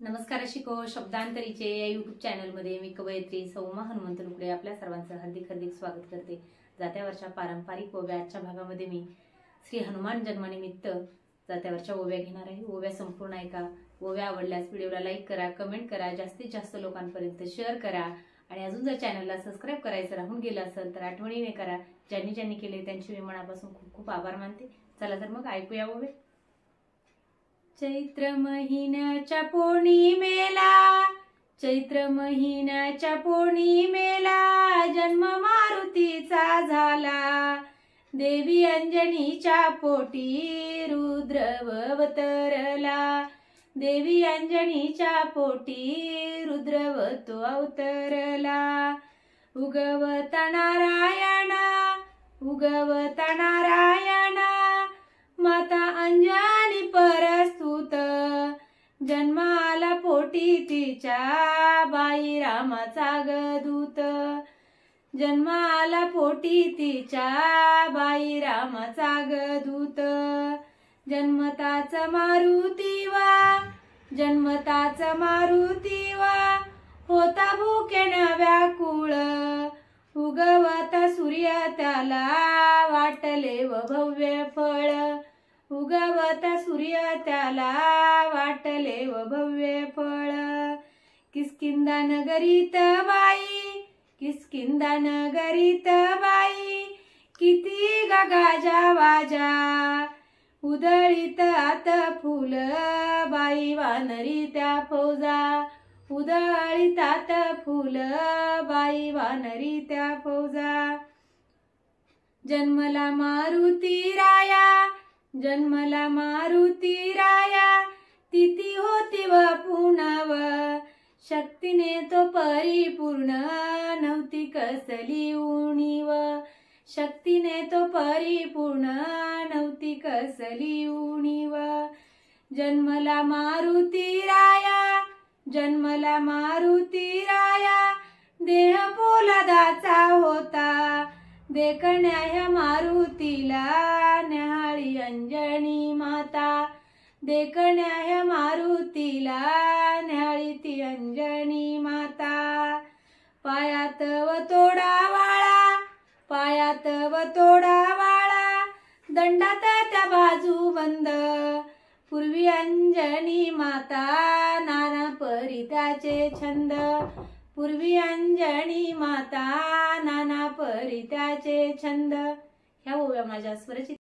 नमस्कार शिको शब्दांतरीचे या युट्यूब चॅनलमध्ये मी कवयित्री सौमा हनुमंत लुकडे आपल्या सर्वांचं हार्दिक हार्दिक स्वागत करते। जात्यावरच्या पारंपरिक ओव्याच्या भागामध्ये मी श्री हनुमान जन्मानिमित्त जात्यावरच्या ओव्या घेणार आहे। ओव्या संपूर्ण ऐका। ओव्या आवडल्यास व्हिडिओला लाईक करा, कमेंट करा, जास्तीत जास्त लोकांपर्यंत शेअर करा आणि अजून जर चॅनलला सबस्क्राइब करायचं राहून गेलं असेल तर आठवणीने करा। ज्यांनी ज्यांनी केले त्यांचे मी मनापासून खूप खूप आभार मानते। चला तर मग ऐकूया ओव्या। चैत्र महिन्याच्या पौर्णिमेला, चैत्र महिन्याच्या पौर्णिमेला जन्म मारुतीचा झाला। देवी अंजनीच्या पोटी रुद्र अवतरला, देवी अंजनीच्या पोटी रुद्र अवतरला। उगवता नारायणा, उगवता नारायणा माता अंजनी परस्तुत, जन्माला पोटी तिच्या बाई रामाचा गदूत, जन्माला पोटी तिच्या बाई रामाचा गदूत। जन्मताच मारुती वा, जन्मताच मारुती वा होता भुकेनं व्याकुळ। उगवता सूर्य त्याला वाटले व भव्य फळ, उगवता सूर्य त्याला वाटले व भव्य फळ। किष्किंधा नगरीत बाई, किष्किंधा नगरीत बाई किती गाजा वाजा। उधळीत आत फुल बाई वानरी त्या फौजा, उधळीतात फुल बाई वानरी त्या फौजा। जन्मला मारुती राया, जन्मला मारुती राया तिथी होती व पुनव। शक्तीने तो परिपूर्ण नव्हती कसली उणीव, शक्तीने तो परिपूर्ण नव्हती कसली उणीव। जन्मला मारुती राया, जन्मला मारुती राया देह पोलादाचा होता। देखण्या ह्या मारुतीला न्याहाळी अंजनी माता, देखण्या ह्या मारुतीला न्याहाळी ती अंजनी माता। पायात व तोडा वाळा, पायात व तोडा वाळा दंडात त्या बाजू बंद। पूर्वी अंजनी माता नाना परी त्याचे छंद, पूर्वी अंजनी माता नाना परी त्याचे छंद। ह्या ओव्या माझ्या स्वरचित